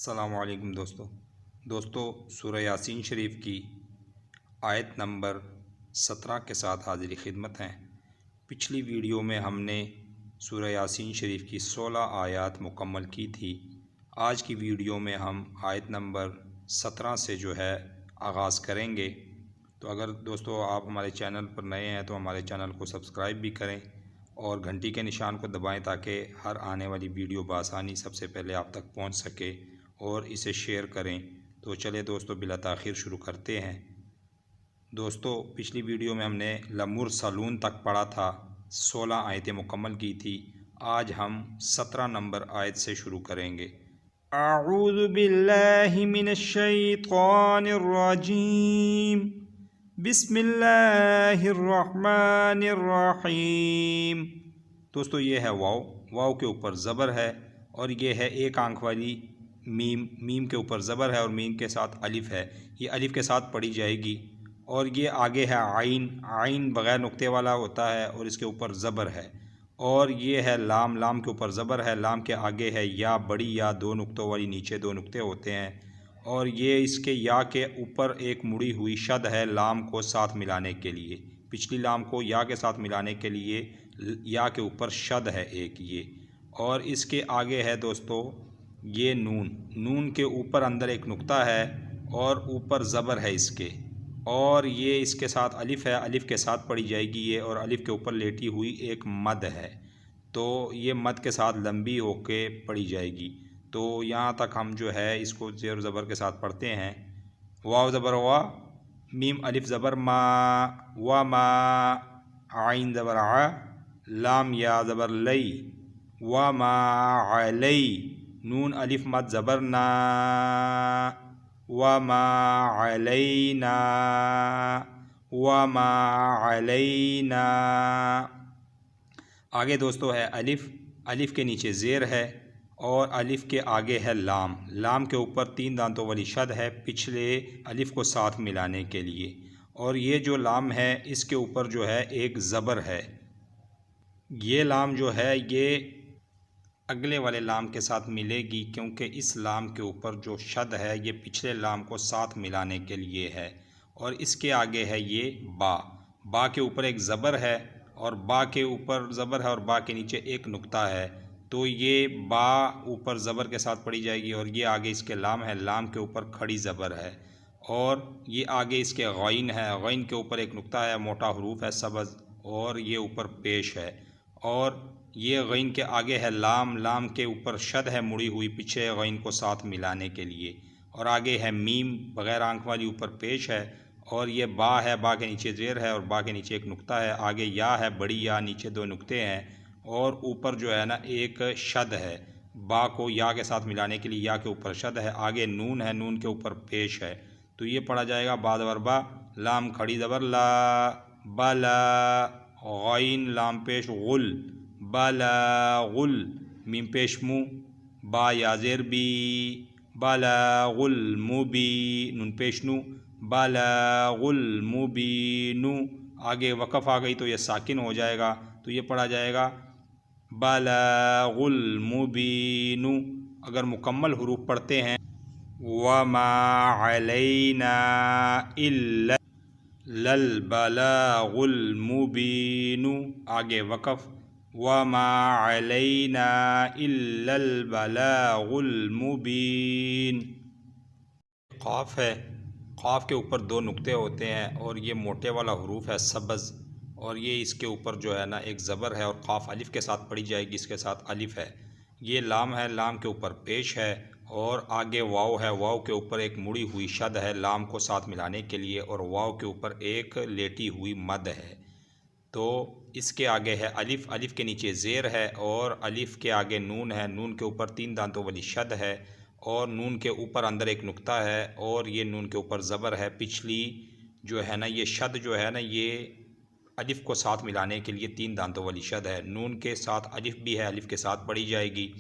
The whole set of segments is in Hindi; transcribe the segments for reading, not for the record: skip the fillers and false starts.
अस्सलामुअलैकुम दोस्तों सूरह यासीन शरीफ की आयत नंबर 17 के साथ हाज़िर खिदमत हैं। पिछली वीडियो में हमने सूरह यासीन शरीफ की 16 आयत मुकम्मल की थी। आज की वीडियो में हम आयत नंबर 17 से जो है आगाज़ करेंगे। तो अगर दोस्तों आप हमारे चैनल पर नए हैं तो हमारे चैनल को सब्सक्राइब भी करें और घंटी के निशान को दबाएं ताकि हर आने वाली वीडियो बआसानी सबसे पहले आप तक पहुंच सके और इसे शेयर करें। तो चले दोस्तों बिला ताख़ीर शुरू करते हैं। दोस्तों पिछली वीडियो में हमने लमुरसलून तक पढ़ा था, 16 आयतें मुकम्मल की थी। आज हम 17 नंबर आयत से शुरू करेंगे। अऊज़ु बिल्लाहि मिनश्शैतानिर रजीम, बिस्मिल्लाहिर रहमानिर रहीम। दोस्तों ये है वाव के ऊपर ज़बर है और ये है एक आंख वाली मीम के ऊपर ज़बर है और मीम के साथ अलिफ है। ये अलिफ के साथ पढ़ी जाएगी। और ये आगे है आइन बग़ैर नुक्ते वाला होता है और इसके ऊपर ज़बर है। और ये है लाम के ऊपर ज़बर है, लाम के आगे है या, बड़ी या, 2 नुक्तों वाली, नीचे 2 नुक्ते होते हैं। और ये इसके या के ऊपर एक मुड़ी हुई शद है लाम को साथ मिलाने के लिए। पिछली लाम को या के साथ मिलाने के लिए या के ऊपर शद है एक ये। और इसके आगे है दोस्तों ये नून के ऊपर अंदर एक नुक्ता है और ऊपर ज़बर है इसके। और ये इसके साथ अलिफ़ है, अलिफ़ के साथ पढ़ी जाएगी ये। और अलिफ़ के ऊपर लेटी हुई एक मद है, तो ये मद के साथ लंबी होके पढ़ी जाएगी। तो यहाँ तक हम जो है इसको ज़ेर ज़बर के साथ पढ़ते हैं। वाव ज़बर वा, मीम अलिफ़ ज़बर मा, वा मा, आइन ज़बर आ, लाम या ज़बर लई, वा मा अलई, नून अलिफ मद ज़बर ना, वा मा अलैना, वा मा अलैना। आगे दोस्तों है अलिफ़ के नीचे ज़ेर है और अलिफ़ के आगे है लाम के ऊपर 3 दांतों वाली शद है पिछले अलिफ़ को साथ मिलाने के लिए। और ये जो लाम है इसके ऊपर जो है एक ज़बर है। ये लाम जो है ये अगले वाले लाम के साथ मिलेगी क्योंकि इस लाम के ऊपर जो शद है ये पिछले लाम को साथ मिलाने के लिए है। और इसके आगे है ये बा के ऊपर एक ज़बर है और बा के ऊपर ज़बर है और बा के नीचे एक नुक्ता है, तो ये बा ऊपर ज़बर के साथ पढ़ी जाएगी। और ये आगे इसके लाम है, लाम के ऊपर खड़ी ज़बर है। और ये आगे इसके गैन है, गैन के ऊपर एक नुक्ता है, मोटा हरूफ है सबज़, और ये ऊपर पेश है। और ये गैन के आगे है लाम के ऊपर शद है मुड़ी हुई पीछे गैन को साथ मिलाने के लिए। और आगे है मीम बग़ैर आंख वाली ऊपर पेश है। और ये बा है, बा के नीचे ज़ेर है और बा के नीचे एक नुक्ता है। आगे या है, बड़ी या, नीचे 2 नुक्ते हैं और ऊपर जो है ना एक शद है। बा को या के साथ मिलाने के लिए या के ऊपर शद है। आगे नून है, नून के ऊपर पेश है। तो ये पढ़ा जाएगा बा ज़बर बा, लाम खड़ी ज़बर ला, बाला, गैन लाम पेश गुल, बालागुल, मीम पेश मु, बा या ज़ेर बी, बालागुल मुबी, नून पेश नु, बालागुल मुबीनु। आगे वक़फ़ आ गई तो ये साकिन हो जाएगा, तो ये पढ़ा जाएगा बालागुल मुबीनु। अगर मुकम्मल हुरूफ पढ़ते हैं वमा अलैना इल्ला लल बलागुल मुबीनु, आगे वक़फ़ वमा अलैना इल्लल बलागुल मुबीन। क़ाफ़ है, क़ाफ़ के ऊपर 2 नुक्ते होते हैं और ये मोटे वाला हुरूफ है सबज़। और ये इसके ऊपर जो है ना एक ज़बर है और क़ाफ़ अलिफ़ के साथ पढ़ी जाएगी, इसके साथ अलिफ़ है। ये लाम है, लाम के ऊपर पेश है। और आगे वाव है, वाव के ऊपर एक मुड़ी हुई शद है लाम को साथ मिलाने के लिए। और वाव के ऊपर एक लेटी हुई मद है। तो इसके आगे है अलिफ़ के नीचे ज़ेर है और अलिफ़ के आगे नून है, नून के ऊपर 3 दांतों वाली शद है और नून के ऊपर अंदर एक नुक्ता है। और ये नून के ऊपर ज़बर है। पिछली जो है ना ये शद जो है ना ये अलिफ़ को साथ मिलाने के लिए 3 दांतों वाली शद है। नून के साथ अलिफ़ भी है, अलिफ़ के साथ पढ़ी जाएगी।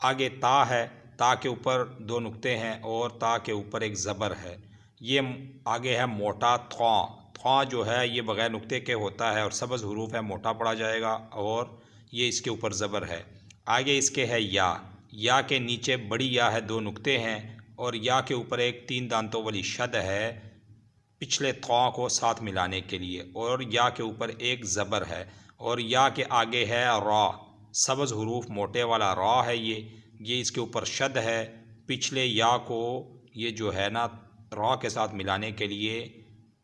आगे ता है, ता के ऊपर 2 नुक्ते हैं और ता के ऊपर एक ज़बर है। ये आगे है मोटा थॉ जो है ये बग़ैर नुक्ते के होता है और सबज़ हुरूफ है, मोटा पढ़ा जाएगा। और ये इसके ऊपर ज़बर है। आगे इसके है या, या के नीचे बड़ी या है, दो नुक्ते हैं, और या के ऊपर एक 3 दांतों वाली शद है पिछले तौ को साथ मिलाने के लिए, और या के ऊपर एक ज़बर है, और या के आगे है रा, सब्ज़ हरूफ मोटे वाला रा है ये इसके ऊपर शद है पिछले या को ये जो है ना रा के साथ मिलाने के लिए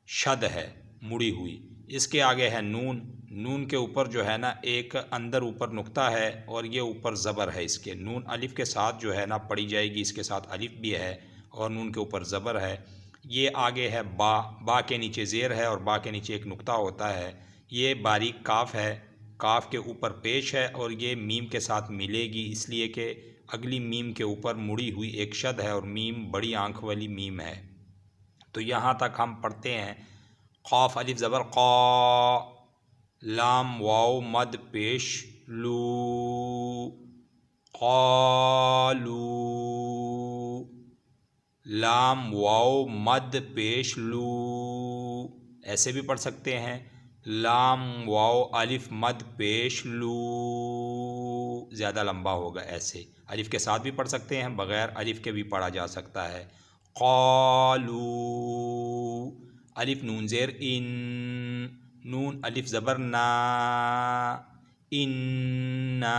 शद है मुड़ी हुई। इसके आगे है नून, नून के ऊपर जो है ना एक अंदर ऊपर नुक्ता है और ये ऊपर ज़बर है इसके। नून अलिफ के साथ जो है ना पढ़ी जाएगी, इसके साथ अलिफ भी है और नून के ऊपर ज़बर है। ये आगे है बा, बा के नीचे ज़ेर है और बा के नीचे एक नुक्ता होता है। ये बारीक काफ है, काफ के ऊपर पेश है और ये मीम के साथ मिलेगी इसलिए कि अगली मीम के ऊपर मुड़ी हुई एक शद है और मीम बड़ी आंख वाली मीम है। तो यहाँ तक हम पढ़ते हैं क़ाफ अलिफ ज़बर क़ा, लाम वाव मद पेश लू, क़ालू, लाम वाव मद पेश लू। ऐसे भी पढ़ सकते हैं लाम वाव अलिफ मद पेश लू, ज़्यादा लंबा होगा। ऐसे अलिफ के साथ भी पढ़ सकते हैं, बग़ैर अलिफ के भी पढ़ा जा सकता है। क़ालू, अलिफ नून ज़ेर इन, नून अलिफ ज़बर ना, इन्ना,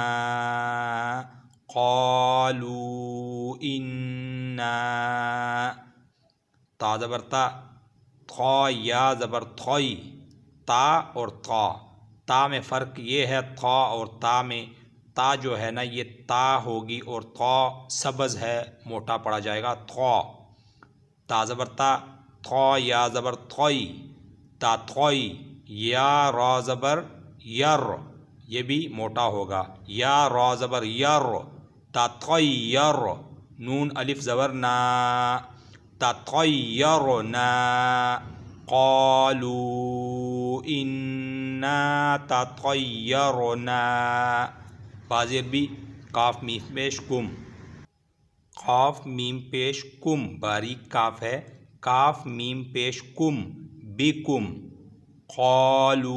क़ालू इन्ना, ता ज़बर ता, था या ज़बर थई, ता और ता में फ़र्क ये है था और ता में, ता जो है ना ये ता होगी और ता सब्ज़ है, मोटा पड़ा जाएगा ता ज़बर ता, था या ज़बर थई, ता थई, या रा ज़बर यर, ये भी मोटा होगा, या रा ज़बर यर, ता थई यर, नून अलिफ ज़बर ना, ता थई यर ना, क़ालू इन्ना ततय्यरना, बाज़ेर भी काफ मीम पेश कुम, काफ मीम पेश कुम, बारीक काफ है, काफ मीम पेश कुम बिकुम, क़ालू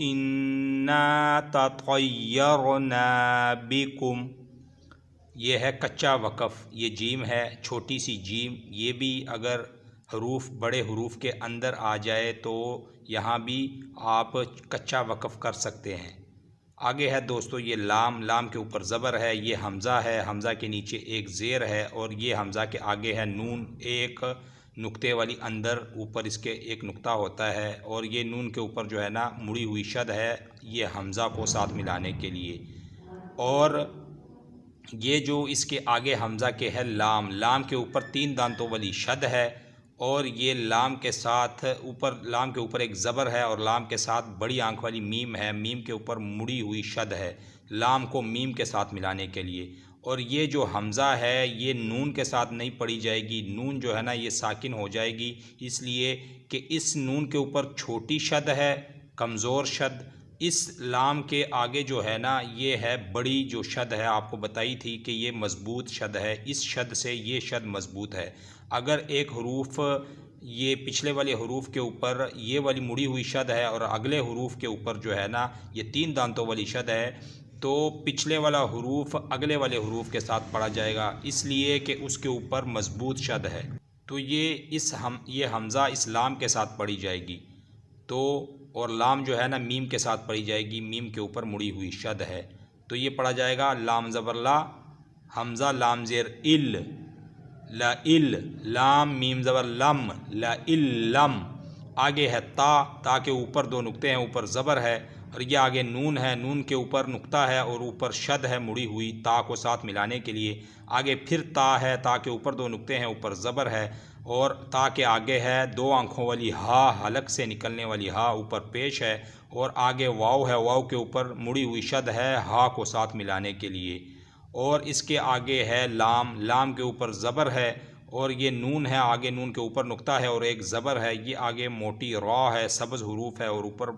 इन्ना ततय्यरना बिकुम। ये है कच्चा वक़फ़, ये जीम है, छोटी सी जीम। ये भी अगर हरूफ बड़े हरूफ के अंदर आ जाए तो यहाँ भी आप कच्चा वक़फ़ कर सकते हैं। आगे है दोस्तों ये लाम, लाम के ऊपर ज़बर है, ये हमज़ा है, हमज़ा के नीचे एक ज़ेर है और ये हमज़ा के आगे है नून, एक नुक्ते वाली अंदर ऊपर इसके एक नुक्ता होता है और ये नून के ऊपर जो है ना मुड़ी हुई शद है, ये हमज़ा को साथ मिलाने के लिए। और ये जो इसके आगे हमज़ा के है लाम, लाम के ऊपर 3 दांतों वाली शद है और ये लाम के साथ ऊपर, लाम के ऊपर एक ज़बर है और लाम के साथ बड़ी आंख वाली मीम है, मीम के ऊपर मुड़ी हुई शद है लाम को मीम के साथ मिलाने के लिए। और ये जो हमज़ा है ये नून के साथ नहीं पढ़ी जाएगी, नून जो है ना ये साकिन हो जाएगी, इसलिए कि इस नून के ऊपर छोटी शद है, कमज़ोर शद। इस लाम के आगे जो है ना ये है बड़ी जो शद है, आपको बताई थी कि ये मज़बूत शद है, इस शद से ये शद मज़बूत है। अगर एक हरूफ ये पिछले वाले हरूफ के ऊपर ये वाली मुड़ी हुई शद है और अगले हरूफ के ऊपर जो है ना ये 3 दांतों वाली शद है, तो पिछले वाला हरूफ अगले वाले हरूफ के साथ पढ़ा जाएगा, इसलिए कि उसके ऊपर मज़बूत शद है। तो ये हमज़ा इस लाम के साथ पढ़ी जाएगी, तो और लाम जो है ना मीम के साथ पढ़ी जाएगी, मीम के ऊपर मुड़ी हुई शद है, तो ये पढ़ा जाएगा लाम ज़बर ला, हमज़ा लाम ज़ेर इल, ला इल, लाम मीम ज़बर लम, ला इल्लम। आगे है ता के ऊपर 2 नुक्ते हैं, ऊपर ज़बर है और ये आगे नून है, नून के ऊपर नुक्ता है और ऊपर शद है मुड़ी हुई, ता को साथ मिलाने के लिए। आगे फिर ता है, ता के ऊपर 2 नुक्ते हैं, ऊपर ज़बर है और ता के आगे है 2 आँखों वाली हा, हलक से निकलने वाली हा ऊपर पेश है और आगे वाव है, वाव के ऊपर मुड़ी हुई शद है हा को साथ मिलाने के लिए। और इसके आगे है लाम, लाम के ऊपर ज़बर है और ये नून है, आगे नून के ऊपर नुक्ता है और एक ज़बर है, ये आगे मोटी रा है, सब्ज़ हरूफ है और ऊपर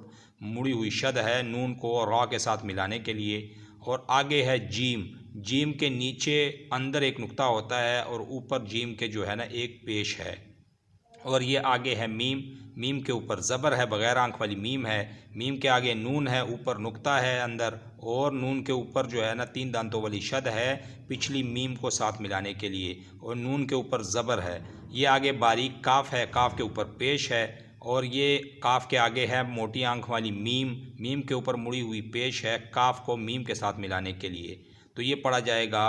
मुड़ी हुई शद है नून को रा के साथ मिलाने के लिए। और आगे है जीम, जीम के नीचे अंदर एक नुक्ता होता है और ऊपर जीम के जो है ना एक पेश है और ये आगे है मीम, मीम के ऊपर ज़बर है, बग़ैर आंख वाली मीम है। मीम के आगे नून है, ऊपर नुक्ता है अंदर, और नून के ऊपर जो है ना 3 दांतों वाली शद है पिछली मीम को साथ मिलाने के लिए, और नून के ऊपर ज़बर है। ये आगे बारीक काफ है, काफ के ऊपर पेश है, और ये काफ के आगे है मोटी आंख वाली मीम, मीम के ऊपर मुड़ी हुई पेश है काफ को मीम के साथ मिलाने के लिए। तो ये पढ़ा जाएगा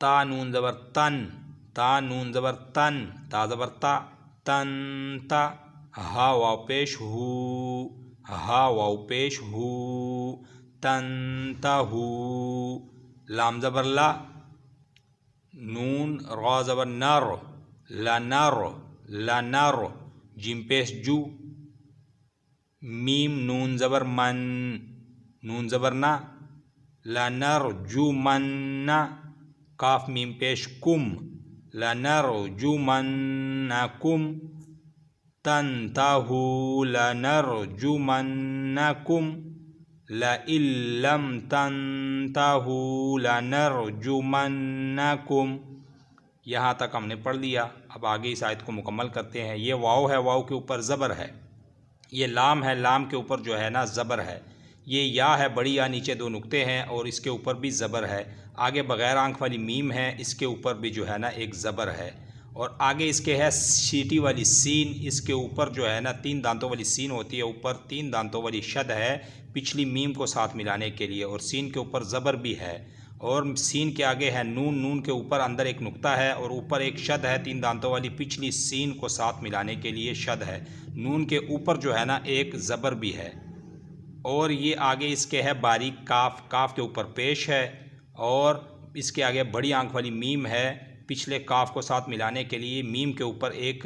ता नून ज़बर तन, ता नून ज़बर तन, ता ज़बर ता, तन ता। हा वाव पेश हु, हा वाव पेश हु, तन ता हु। लाम ज़बर ला, नून रा ज़बर नर, ला नर, ला नर। जिम पेश जू, मीम नून ज़बर मन, नून ज़बर ना, ला नर जू मन ना। काफ मीम पेश कुम, ला नर जू मन ना कुम। तन ताहू, ला नर जू मन ना कुम। ला इल्लम तन ताहू, ला नर जू मन ना कुम। यहाँ तक हमने पढ़ लिया। अब आगे इस आयत को मुकम्मल करते हैं। ये वाव है, वाव के ऊपर ज़बर है। ये लाम है, लाम के ऊपर जो है ना ज़बर है। ये या है, बड़ी या, नीचे 2 नुक्ते हैं और इसके ऊपर भी ज़बर है। आगे बग़ैर आंख वाली मीम है, इसके ऊपर भी जो है ना एक ज़बर है। और आगे इसके है शीटी वाली सीन, इसके ऊपर जो है ना 3 दांतों वाली सीन होती है, ऊपर 3 दांतों वाली शद है पिछली मीम को साथ मिलाने के लिए, और सीन के ऊपर ज़बर भी है। और सीन के आगे है नून, नून के ऊपर अंदर एक नुक्ता है और ऊपर एक शद है 3 दांतों वाली, पिछली सीन को साथ मिलाने के लिए शद है। नून के ऊपर जो है ना एक ज़बर भी है। और ये आगे इसके है बारीक काफ, काफ के ऊपर पेश है, और इसके आगे बड़ी आंख वाली मीम है, पिछले काफ को साथ मिलाने के लिए मीम के ऊपर एक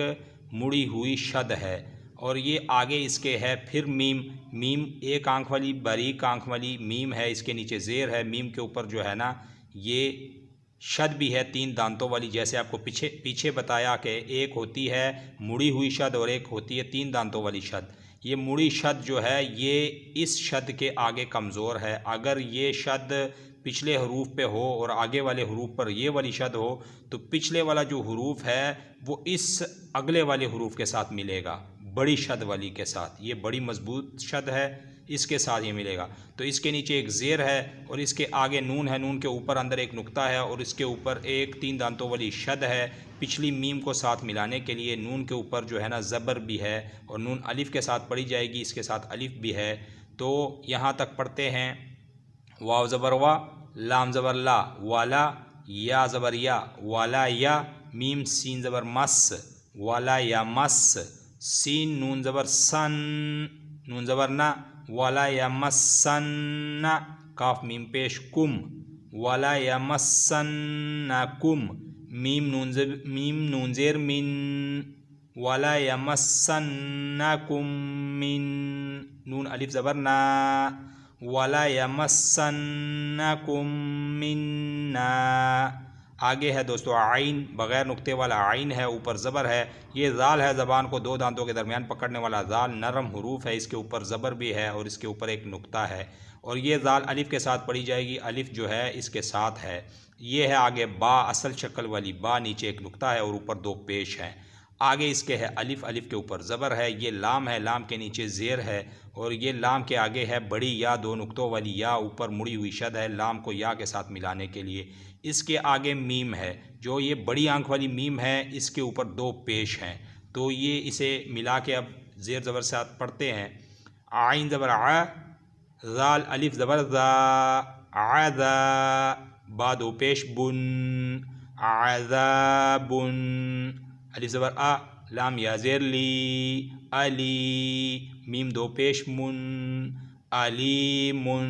मुड़ी हुई शद है। और ये आगे इसके है फिर मीम, मीम एक आंख वाली बारीक आंख वाली मीम है, इसके नीचे ज़ेर है, मीम के ऊपर जो है ना ये शद भी है 3 दांतों वाली। जैसे आपको पीछे बताया कि एक होती है मुड़ी हुई शद और एक होती है 3 दांतों वाली शद। ये मुड़ी शद जो है ये इस शद के आगे कमज़ोर है। अगर ये शद पिछले हरूफ पे हो और आगे वाले हरूफ पर ये वाली शद हो, तो पिछले वाला जो हरूफ है वो इस अगले वाले हरूफ के साथ मिलेगा, बड़ी शद वाली के साथ। ये बड़ी मजबूत शद है, इसके साथ ये मिलेगा। तो इसके नीचे एक ज़ेर है और इसके आगे नून है, नून के ऊपर अंदर एक नुक्ता है और इसके ऊपर एक 3 दांतों वाली शद है पिछली मीम को साथ मिलाने के लिए। नून के ऊपर जो है ना ज़बर भी है, और नून अलिफ़ के साथ पढ़ी जाएगी, इसके साथ अलिफ़ भी है। तो यहाँ तक पढ़ते हैं। वाव ज़बर वा, लाम ज़बर ला, वाला, या ज़बर या, वाला या। मीम सीन ज़बर मस, वाला या मस। सीन नून ज़बर सन, नून ज़बर ना, वाला या मस्सन्ना। काफ मीम पेश कुम, वाला या मस्सन्ना कुम। मीम नून ज़ेर मिन, वाला या मस्सन्ना कुम मिन। नून अलिफ ज़बर ना, वाला या मस्सन्ना कुम मिन्ना। आगे है दोस्तों आइन, बग़ैर नुक्ते वाला आइन है, ऊपर ज़बर है। ये ज़ाल है, ज़बान को 2 दांतों के दरमियान पकड़ने वाला ज़ाल, नरम हरूफ है, इसके ऊपर ज़बर भी है और इसके ऊपर एक नुक्ता है। और ये ज़ाल अलिफ़ के साथ पढ़ी जाएगी, अलिफ़ जो है इसके साथ है। ये है आगे बा, असल शक्ल वाली बा, नीचे एक नुक्ता है और ऊपर 2 पेश हैं। आगे इसके है अलिफ़, अलिफ़ के ऊपर ज़बर है। ये लाम है, लाम के नीचे ज़ेर है, और ये लाम के आगे है बड़ी या, 2 नुक्तों वाली या, ऊपर मुड़ी हुई शद है लाम को या के साथ मिलाने के लिए। इसके आगे मीम है, जो ये बड़ी आंख वाली मीम है, इसके ऊपर 2 पेश हैं। तो ये इसे मिला के अब ज़ेर ज़बर से पढ़ते हैं। आइन ज़बर आ, ज़ाल अलिफ़ ज़बर ज़ा, आज़ा। बा 2 पेश बुन, आज़ाबुन। अलिफ़ ज़बर आ, लाम या ज़ेर ली, अली। मीम 2 पेश मुन, अलीमुन।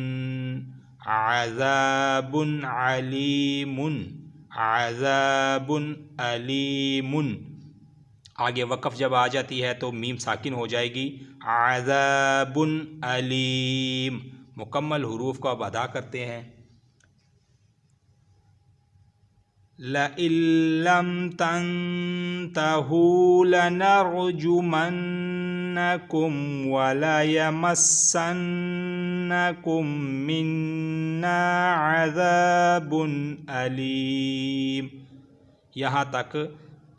आज़ाबुन अलीमुन, आज़ाबुन अलीमुन। आगे वक़फ़ जब आ जाती है तो मीम साकिन हो जाएगी, आज़ाबुन अलीम। मुकम्मल हुरूफ को अब अदा करते हैं। लइल्लम तंतहू लनरजुमन्नकुम वलयमस्सन्नकुम मिन्ना अज़ाबुन अलीम। यहाँ तक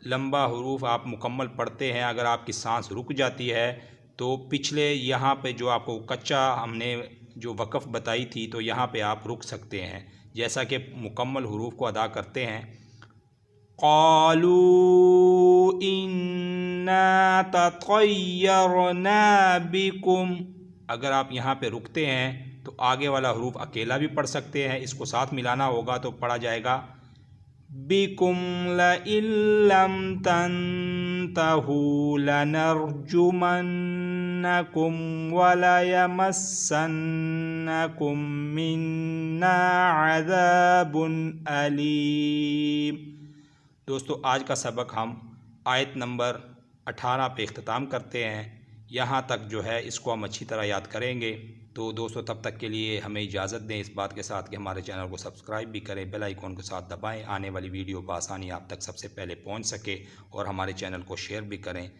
लंबा हरूफ आप मुकम्मल पढ़ते हैं, अगर आपकी सांस रुक जाती है तो पिछले यहाँ पे जो आपको कच्चा हमने जो वक़फ़ बताई थी तो यहाँ पे आप रुक सकते हैं। जैसा कि मुकम्मल हरूफ को अदा करते हैं, क़ालू इन्ना ततय्यरना बिकुम। अगर आप यहाँ पे रुकते हैं तो आगे वाला हरूफ अकेला भी पढ़ सकते हैं, इसको साथ मिलाना होगा तो पढ़ा जाएगा बिकुम लइल्लम तंतहू लनरजुमन्नकुम वलयमस्सन्नकुम मिन्ना अज़ाबुन अलीम। दोस्तों, आज का सबक हम आयत नंबर 18 पे इख्तिताम करते हैं। यहाँ तक जो है इसको हम अच्छी तरह याद करेंगे। तो दोस्तों, तब तक के लिए हमें इजाज़त दें, इस बात के साथ कि हमारे चैनल को सब्सक्राइब भी करें, बेल आइकॉन के साथ दबाएं, आने वाली वीडियो बआसानी आप तक सबसे पहले पहुंच सके, और हमारे चैनल को शेयर भी करें।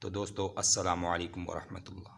तो दोस्तों, अस्सलामु अलैकुम व रहमतुल्लाह।